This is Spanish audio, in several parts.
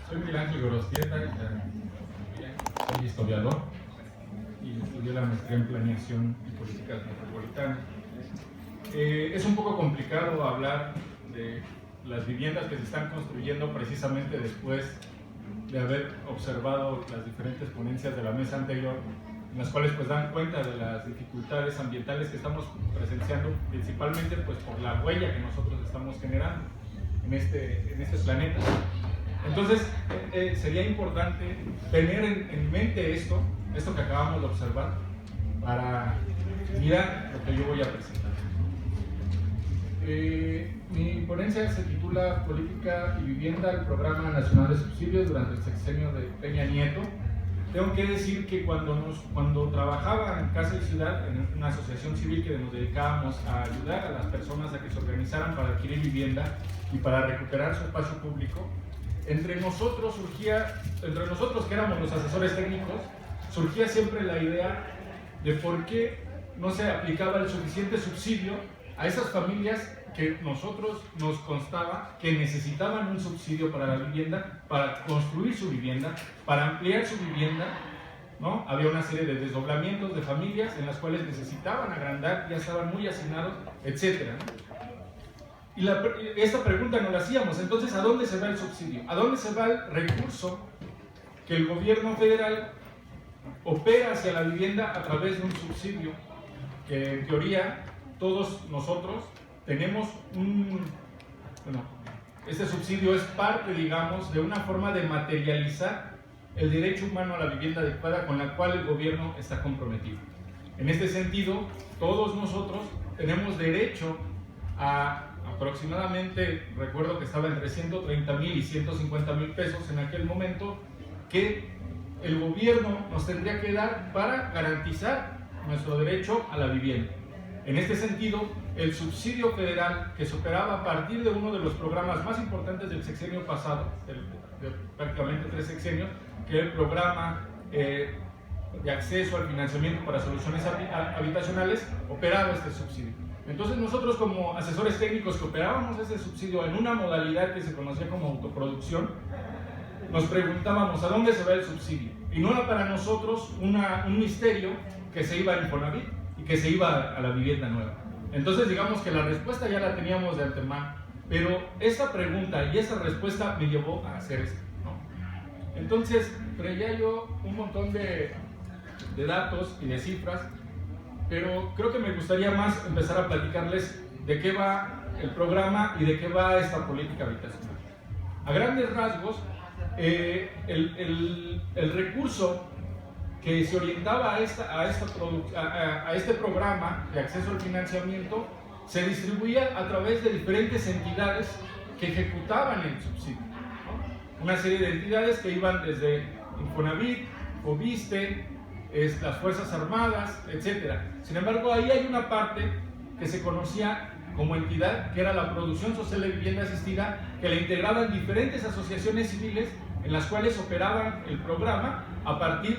Soy Miguel Ángel Gorostieta, soy historiador y estudié la maestría en Planeación y Políticas Metropolitanas. Es un poco complicado hablar de las viviendas que se están construyendo precisamente después de haber observado las diferentes ponencias de la mesa anterior, en las cuales pues dan cuenta de las dificultades ambientales que estamos presenciando, principalmente pues por la huella que nosotros estamos generando en este planeta. Entonces sería importante tener en mente esto que acabamos de observar para mirar lo que yo voy a presentar. Mi ponencia se titula Política y Vivienda, el Programa Nacional de Subsidios durante el sexenio de Peña Nieto. Tengo que decir que cuando trabajaba en Casa y Ciudad, en una asociación civil que nos dedicábamos a ayudar a las personas a que se organizaran para adquirir vivienda y para recuperar su espacio público, entre nosotros que éramos los asesores técnicos, surgía siempre la idea de por qué no se aplicaba el suficiente subsidio a esas familias que nosotros nos constaba que necesitaban un subsidio para la vivienda, para construir su vivienda, para ampliar su vivienda, ¿no? Había una serie de desdoblamientos de familias en las cuales necesitaban agrandar, ya estaban muy hacinados, etc. Y esta pregunta nos la hacíamos, entonces, ¿a dónde se va el subsidio? ¿A dónde se va el recurso que el gobierno federal opera hacia la vivienda a través de un subsidio que en teoría todos nosotros tenemos este subsidio es parte, digamos, de una forma de materializar el derecho humano a la vivienda adecuada con la cual el gobierno está comprometido. En este sentido, todos nosotros tenemos derecho a aproximadamente, recuerdo que estaba entre 130,000 y 150,000 pesos en aquel momento, que el gobierno nos tendría que dar para garantizar nuestro derecho a la vivienda. En este sentido, el subsidio federal que se operaba a partir de uno de los programas más importantes del sexenio pasado, de prácticamente 3 sexenios, que es el programa de acceso al financiamiento para soluciones habitacionales, operaba este subsidio. Entonces nosotros como asesores técnicos que operábamos ese subsidio en una modalidad que se conocía como autoproducción, nos preguntábamos ¿a dónde se va el subsidio? Y no era para nosotros un misterio que se iba a Infonavit y que se iba a la vivienda nueva. Entonces digamos que la respuesta ya la teníamos de antemano, pero esa pregunta y esa respuesta me llevó a hacer esto, ¿no? Entonces traía yo un montón de datos y de cifras, pero creo que me gustaría más empezar a platicarles de qué va el programa y de qué va esta política habitacional. A grandes rasgos, el recurso que se orientaba a este programa de acceso al financiamiento se distribuía a través de diferentes entidades que ejecutaban el subsidio, ¿no? Una serie de entidades que iban desde Infonavit, Fobiste, las Fuerzas Armadas, etc. Sin embargo, ahí hay una parte que se conocía como entidad, que era la Producción Social de Vivienda Asistida, que la integraban diferentes asociaciones civiles en las cuales operaban el programa a partir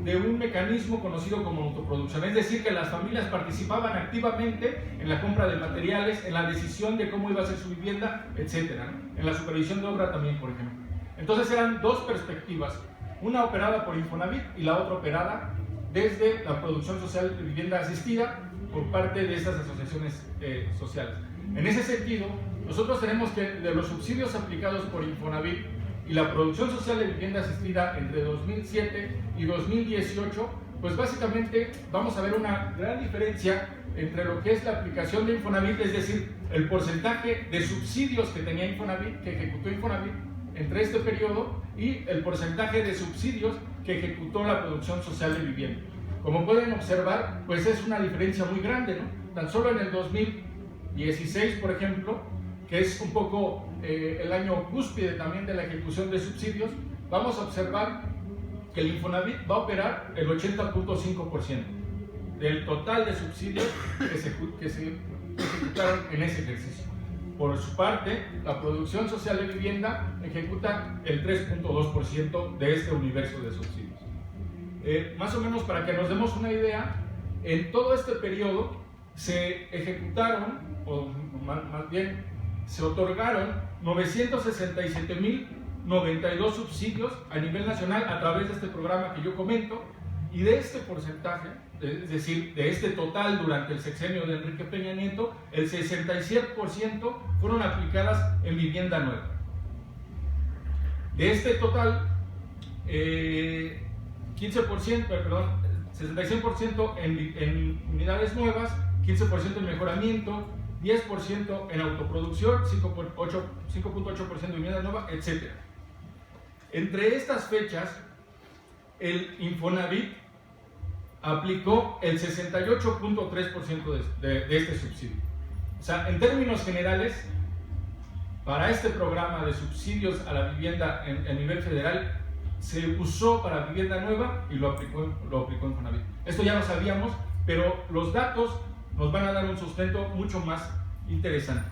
de un mecanismo conocido como autoproducción, es decir, que las familias participaban activamente en la compra de materiales, en la decisión de cómo iba a ser su vivienda, etc., ¿no? En la supervisión de obra también, por ejemplo. Entonces eran dos perspectivas, una operada por Infonavit y la otra operada desde la Producción Social de Vivienda Asistida por parte de estas asociaciones sociales. En ese sentido, nosotros tenemos que de los subsidios aplicados por Infonavit y la Producción Social de Vivienda Asistida entre 2007 y 2018, pues básicamente vamos a ver una gran diferencia entre lo que es la aplicación de Infonavit, es decir, el porcentaje de subsidios que tenía Infonavit, que ejecutó Infonavit entre este periodo, y el porcentaje de subsidios que ejecutó la Producción Social de Vivienda. Como pueden observar, pues es una diferencia muy grande, ¿no? Tan solo en el 2016, por ejemplo, que es un poco el año cúspide también de la ejecución de subsidios, vamos a observar que el Infonavit va a operar el 80.5% del total de subsidios que se ejecutaron en ese ejercicio. Por su parte, la Producción Social de Vivienda ejecuta el 3.2% de este universo de subsidios. Más o menos para que nos demos una idea, en todo este periodo se ejecutaron, o más bien se otorgaron 967,000 92 subsidios a nivel nacional a través de este programa que yo comento, y de este porcentaje, es decir, de este total durante el sexenio de Enrique Peña Nieto, el 67% fueron aplicadas en vivienda nueva. De este total, 66% en unidades nuevas, 15% en mejoramiento, 10% en autoproducción, 5.8% en vivienda nueva, etc. Entre estas fechas, el Infonavit aplicó el 68.3% de este subsidio. O sea, en términos generales, para este programa de subsidios a la vivienda a nivel federal, se usó para vivienda nueva y lo aplicó Infonavit. Esto ya lo sabíamos, pero los datos nos van a dar un sustento mucho más interesante.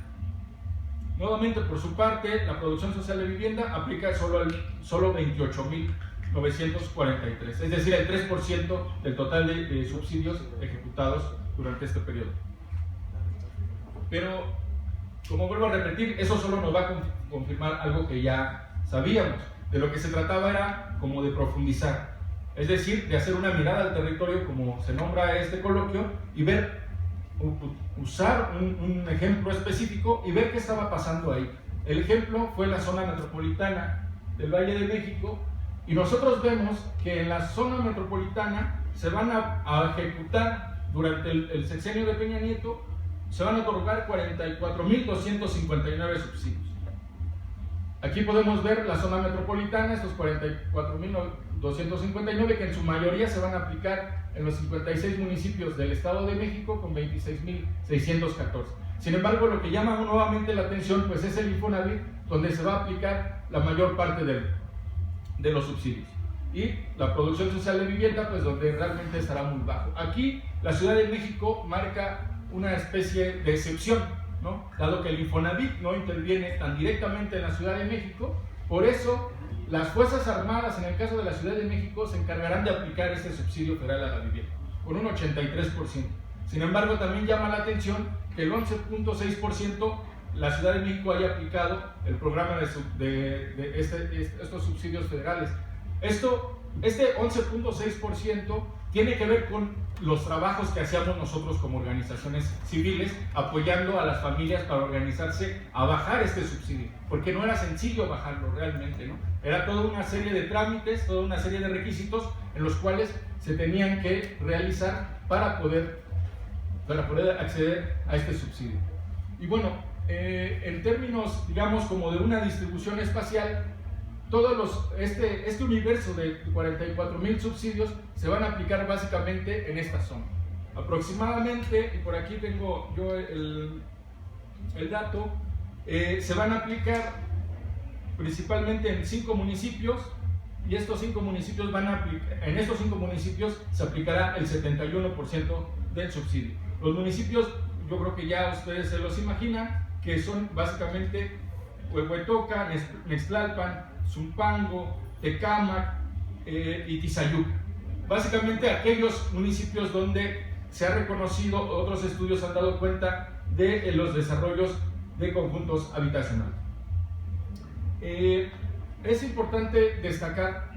Nuevamente, por su parte, la producción social de vivienda aplica solo 28.943, es decir, el 3% del total de subsidios ejecutados durante este periodo. Pero, como vuelvo a repetir, eso solo nos va a confirmar algo que ya sabíamos. De lo que se trataba era como de profundizar, es decir, de hacer una mirada al territorio, como se nombra este coloquio, y ver, usar un ejemplo específico y ver qué estaba pasando ahí. El ejemplo fue la zona metropolitana del Valle de México, y nosotros vemos que en la zona metropolitana se van a ejecutar durante el sexenio de Peña Nieto, se van a otorgar 44.259 subsidios. Aquí podemos ver la zona metropolitana, estos 44.259, que en su mayoría se van a aplicar en los 56 municipios del Estado de México con 26.614. Sin embargo, lo que llama nuevamente la atención pues es el Infonavit, donde se va a aplicar la mayor parte de los subsidios. Y la producción social de vivienda, pues donde realmente estará muy bajo. Aquí la Ciudad de México marca una especie de excepción, ¿no? Dado que el Infonavit no interviene tan directamente en la Ciudad de México, por eso las Fuerzas Armadas, en el caso de la Ciudad de México, se encargarán de aplicar este subsidio federal a la vivienda, con un 83%. Sin embargo, también llama la atención que el 11.6% la Ciudad de México haya aplicado el programa de estos subsidios federales. Este 11.6% tiene que ver con los trabajos que hacíamos nosotros como organizaciones civiles, apoyando a las familias para organizarse a bajar este subsidio, porque no era sencillo bajarlo realmente, ¿no? Era toda una serie de trámites, toda una serie de requisitos en los cuales se tenían que realizar para poder acceder a este subsidio. Y bueno, en términos, digamos, como de una distribución espacial, este universo de 44.000 subsidios se van a aplicar básicamente en esta zona. Aproximadamente, y por aquí tengo yo el dato, se van a aplicar principalmente en 5 municipios, y en estos 5 municipios se aplicará el 71% del subsidio. Los municipios, yo creo que ya ustedes se los imaginan, que son básicamente Huehuetoca, Nextlalpan, Zumpango, Tecámac y Tizayuca. Básicamente aquellos municipios donde se ha reconocido, otros estudios han dado cuenta de los desarrollos de conjuntos habitacionales. Es importante destacar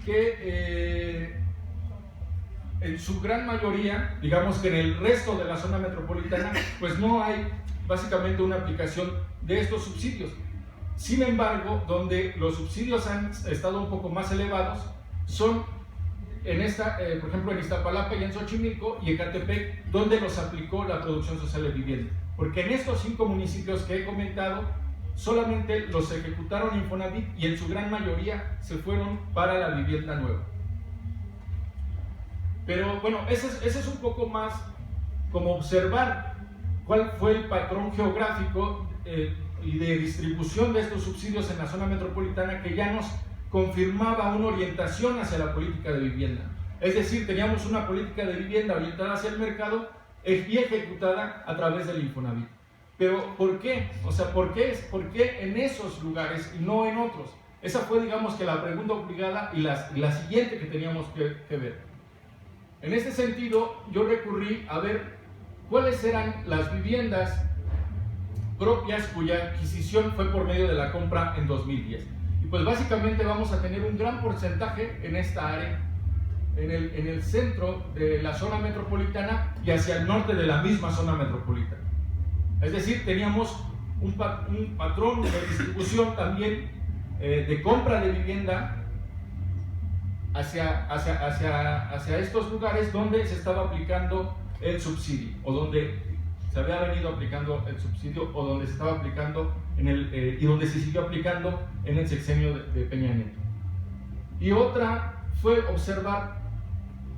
que en su gran mayoría, digamos que en el resto de la zona metropolitana, pues no hay básicamente una aplicación de estos subsidios. Sin embargo, donde los subsidios han estado un poco más elevados son por ejemplo, en Iztapalapa y en Xochimilco y Ecatepec, donde los aplicó la producción social de vivienda. Porque en estos 5 municipios que he comentado, solamente los ejecutaron Infonavit y en su gran mayoría se fueron para la vivienda nueva. Pero bueno, ese es un poco más como observar cuál fue el patrón geográfico y de distribución de estos subsidios en la zona metropolitana, que ya nos confirmaba una orientación hacia la política de vivienda. Es decir, teníamos una política de vivienda orientada hacia el mercado y ejecutada a través del Infonavit. Pero ¿por qué? O sea, ¿por qué en esos lugares y no en otros? Esa fue, digamos, que la pregunta obligada y la siguiente que teníamos que ver. En este sentido, yo recurrí a ver cuáles eran las viviendas propias cuya adquisición fue por medio de la compra en 2010. Y pues básicamente vamos a tener un gran porcentaje en esta área, en el centro de la zona metropolitana y hacia el norte de la misma zona metropolitana. Es decir, teníamos un patrón de distribución también de compra de vivienda hacia estos lugares donde se estaba aplicando el subsidio, o donde se había venido aplicando el subsidio, o donde se estaba aplicando y donde se siguió aplicando en el sexenio de Peña Nieto. Y otra fue observar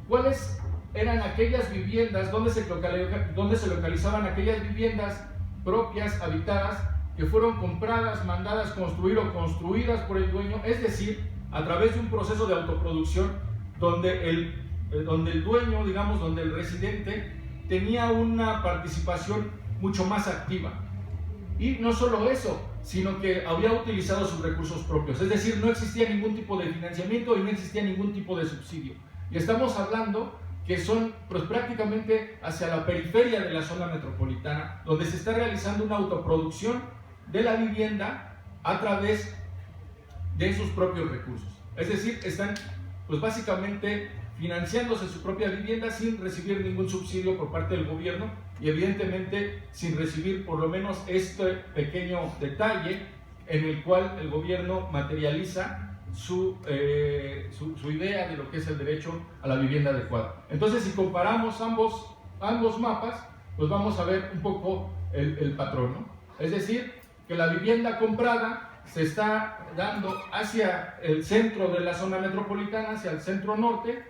cuáles eran aquellas viviendas, donde se localizaban aquellas viviendas propias, habitadas, que fueron compradas, mandadas construir o construidas por el dueño, es decir, a través de un proceso de autoproducción donde el dueño, digamos, donde el residente tenía una participación mucho más activa. Y no solo eso, sino que había utilizado sus recursos propios, es decir, no existía ningún tipo de financiamiento y no existía ningún tipo de subsidio. Y estamos hablando que son pues, prácticamente hacia la periferia de la zona metropolitana, donde se está realizando una autoproducción de la vivienda a través de sus propios recursos. Es decir, están pues básicamente financiándose su propia vivienda sin recibir ningún subsidio por parte del gobierno y evidentemente sin recibir por lo menos este pequeño detalle en el cual el gobierno materializa su idea de lo que es el derecho a la vivienda adecuada. Entonces, si comparamos ambos mapas, pues vamos a ver un poco el patrón, ¿no? Es decir, que la vivienda comprada se está dando hacia el centro de la zona metropolitana, hacia el centro norte,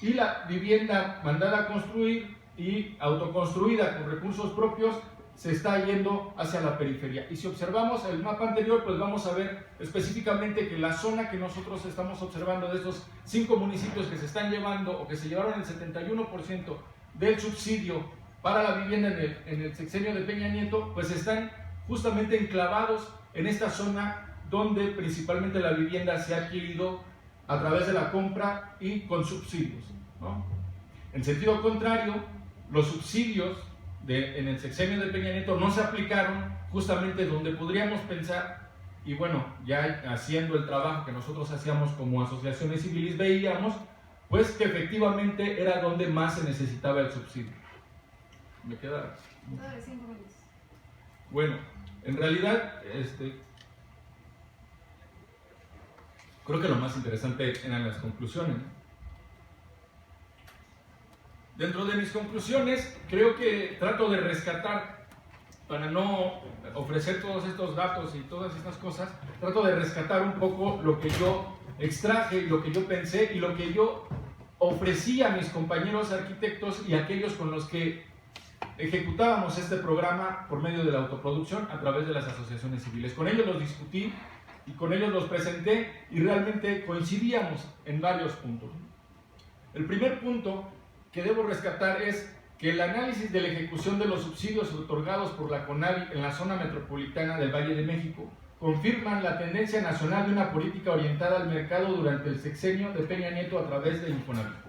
y la vivienda mandada a construir y autoconstruida con recursos propios se está yendo hacia la periferia. Y si observamos el mapa anterior, pues vamos a ver específicamente que la zona que nosotros estamos observando de estos 5 municipios que se están llevando o que se llevaron el 71% del subsidio para la vivienda en el sexenio de Peña Nieto, pues están justamente enclavados en esta zona donde principalmente la vivienda se ha adquirido a través de la compra y con subsidios, ¿no? En sentido contrario, los subsidios en el sexenio de Peña Nieto no se aplicaron justamente donde podríamos pensar, y bueno, ya haciendo el trabajo que nosotros hacíamos como asociaciones civiles, veíamos pues que efectivamente era donde más se necesitaba el subsidio. ¿Me queda? 5 minutos. Bueno, en realidad, creo que lo más interesante eran las conclusiones. Dentro de mis conclusiones, creo que trato de rescatar, para no ofrecer todos estos datos y todas estas cosas, trato de rescatar un poco lo que yo extraje, lo que yo pensé y lo que yo ofrecí a mis compañeros arquitectos y aquellos con los que ejecutábamos este programa por medio de la autoproducción a través de las asociaciones civiles. Con ellos los discutí y con ellos los presenté y realmente coincidíamos en varios puntos. El primer punto que debo rescatar es que el análisis de la ejecución de los subsidios otorgados por la CONAVI en la zona metropolitana del Valle de México confirman la tendencia nacional de una política orientada al mercado durante el sexenio de Peña Nieto a través de Infonavit.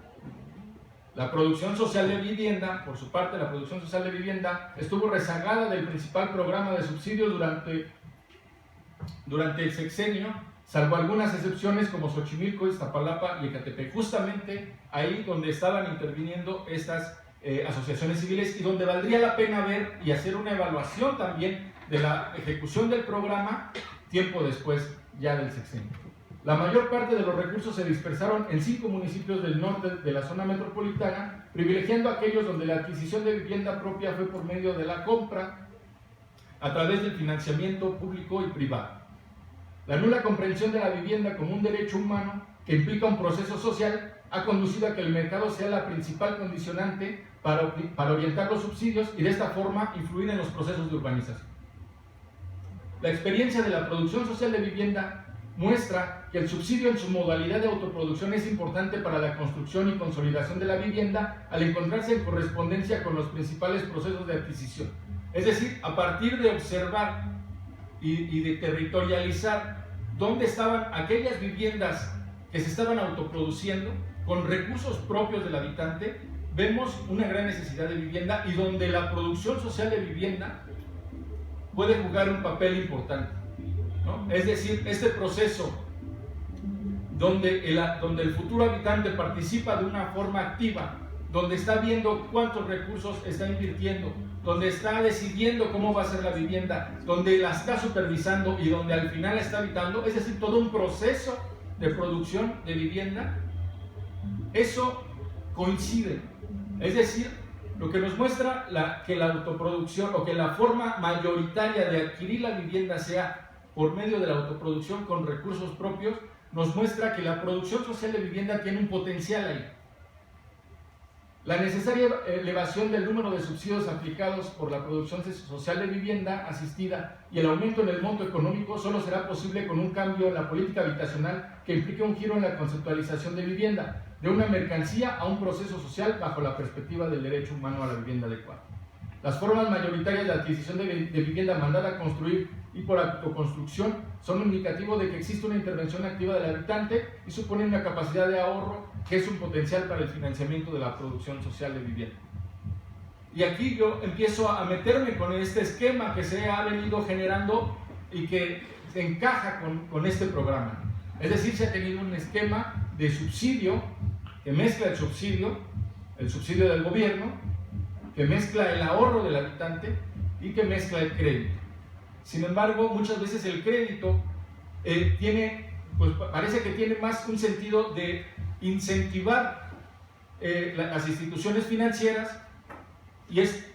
La producción social de vivienda, por su parte, la producción social de vivienda estuvo rezagada del principal programa de subsidios durante el sexenio, salvo algunas excepciones como Xochimilco, Iztapalapa y Ecatepec, justamente ahí donde estaban interviniendo estas asociaciones civiles y donde valdría la pena ver y hacer una evaluación también de la ejecución del programa tiempo después ya del sexenio. La mayor parte de los recursos se dispersaron en 5 municipios del norte de la zona metropolitana, privilegiando aquellos donde la adquisición de vivienda propia fue por medio de la compra a través del financiamiento público y privado. La nula comprensión de la vivienda como un derecho humano que implica un proceso social ha conducido a que el mercado sea la principal condicionante para orientar los subsidios y de esta forma influir en los procesos de urbanización. La experiencia de la producción social de vivienda muestra que el subsidio en su modalidad de autoproducción es importante para la construcción y consolidación de la vivienda al encontrarse en correspondencia con los principales procesos de adquisición. Es decir, a partir de observar y de territorializar dónde estaban aquellas viviendas que se estaban autoproduciendo con recursos propios del habitante, vemos una gran necesidad de vivienda y donde la producción social de vivienda puede jugar un papel importante, ¿no? Es decir, este proceso donde el futuro habitante participa de una forma activa, donde está viendo cuántos recursos está invirtiendo, donde está decidiendo cómo va a ser la vivienda, donde la está supervisando y donde al final la está habitando, es decir, todo un proceso de producción de vivienda, eso coincide. Es decir, lo que nos muestra que la autoproducción o que la forma mayoritaria de adquirir la vivienda sea por medio de la autoproducción con recursos propios, nos muestra que la producción social de vivienda tiene un potencial ahí. La necesaria elevación del número de subsidios aplicados por la producción social de vivienda asistida y el aumento en el monto económico solo será posible con un cambio en la política habitacional que implique un giro en la conceptualización de vivienda, de una mercancía a un proceso social bajo la perspectiva del derecho humano a la vivienda adecuada. Las formas mayoritarias de adquisición de vivienda mandada a construir y por autoconstrucción son un indicativo de que existe una intervención activa del habitante y suponen una capacidad de ahorro que es un potencial para el financiamiento de la producción social de vivienda. Y aquí yo empiezo a meterme con este esquema que se ha venido generando y que se encaja con este programa. Es decir, se ha tenido un esquema de subsidio que mezcla el subsidio del gobierno, que mezcla el ahorro del habitante y que mezcla el crédito. Sin embargo, muchas veces el crédito parece que tiene más un sentido de incentivar las instituciones financieras y es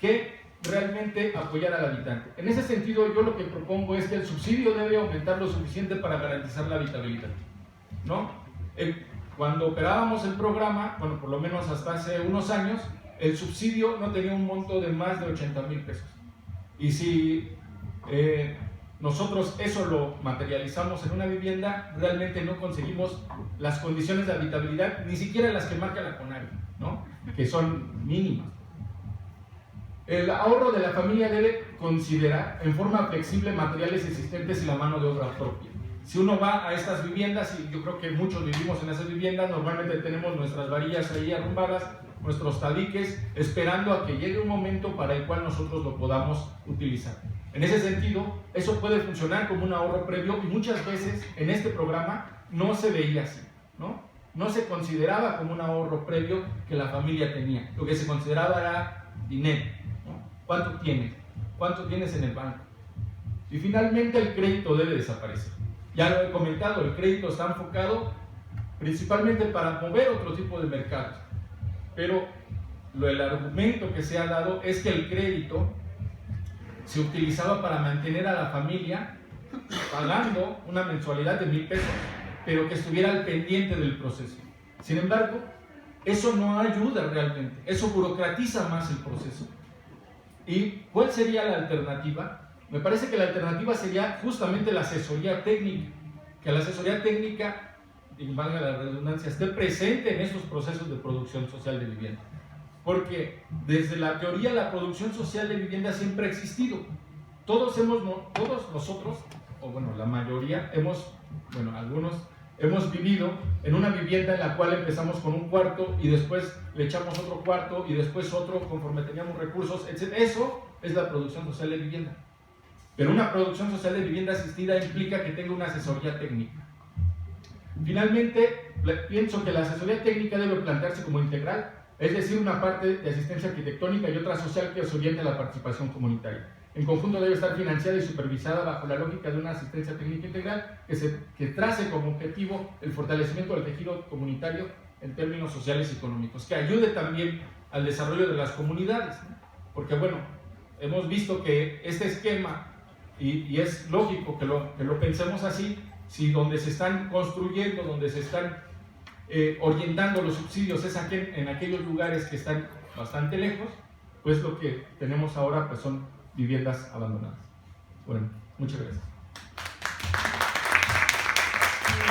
que realmente apoyar al habitante. En ese sentido, yo lo que propongo es que el subsidio debe aumentar lo suficiente para garantizar la habitabilidad, ¿no? Cuando operábamos el programa, bueno, por lo menos hasta hace unos años, el subsidio no tenía un monto de más de 80,000 pesos. Y si nosotros eso lo materializamos en una vivienda, realmente no conseguimos las condiciones de habitabilidad, ni siquiera las que marca la CONAVI, ¿no? Que son mínimas. El ahorro de la familia debe considerar en forma flexible materiales existentes y la mano de obra propia. Si uno va a estas viviendas, y yo creo que muchos vivimos en esas viviendas, normalmente tenemos nuestras varillas ahí arrumbadas, nuestros tabiques, esperando a que llegue un momento para el cual nosotros lo podamos utilizar. En ese sentido, eso puede funcionar como un ahorro previo y muchas veces en este programa no se veía así, ¿no? No se consideraba como un ahorro previo que la familia tenía. Lo que se consideraba era dinero, ¿no? ¿Cuánto tienes? ¿Cuánto tienes en el banco? Y finalmente el crédito debe desaparecer. Ya lo he comentado, el crédito está enfocado principalmente para mover otro tipo de mercados. Pero el argumento que se ha dado es que el crédito se utilizaba para mantener a la familia pagando una mensualidad de 1,000 pesos, pero que estuviera al pendiente del proceso. Sin embargo, eso no ayuda realmente, eso burocratiza más el proceso. ¿Y cuál sería la alternativa? Me parece que la alternativa sería justamente la asesoría técnica, que la asesoría técnica, y valga la redundancia, esté presente en estos procesos de producción social de vivienda. Porque desde la teoría la producción social de vivienda siempre ha existido. Todos nosotros, o bueno, la mayoría, algunos hemos vivido en una vivienda en la cual empezamos con un cuarto y después le echamos otro cuarto y después otro conforme teníamos recursos, etc. Eso es la producción social de vivienda. Pero una producción social de vivienda asistida implica que tenga una asesoría técnica. Finalmente, pienso que la asesoría técnica debe plantearse como integral, es decir, una parte de asistencia arquitectónica y otra social que se oriente a la participación comunitaria. En conjunto debe estar financiada y supervisada bajo la lógica de una asistencia técnica integral que trace como objetivo el fortalecimiento del tejido comunitario en términos sociales y económicos, que ayude también al desarrollo de las comunidades, ¿no? Porque bueno, hemos visto que este esquema, y es lógico que lo pensemos así, si donde se están construyendo, donde se están orientando los subsidios es en aquellos lugares que están bastante lejos, pues lo que tenemos ahora pues son viviendas abandonadas. Bueno, muchas gracias.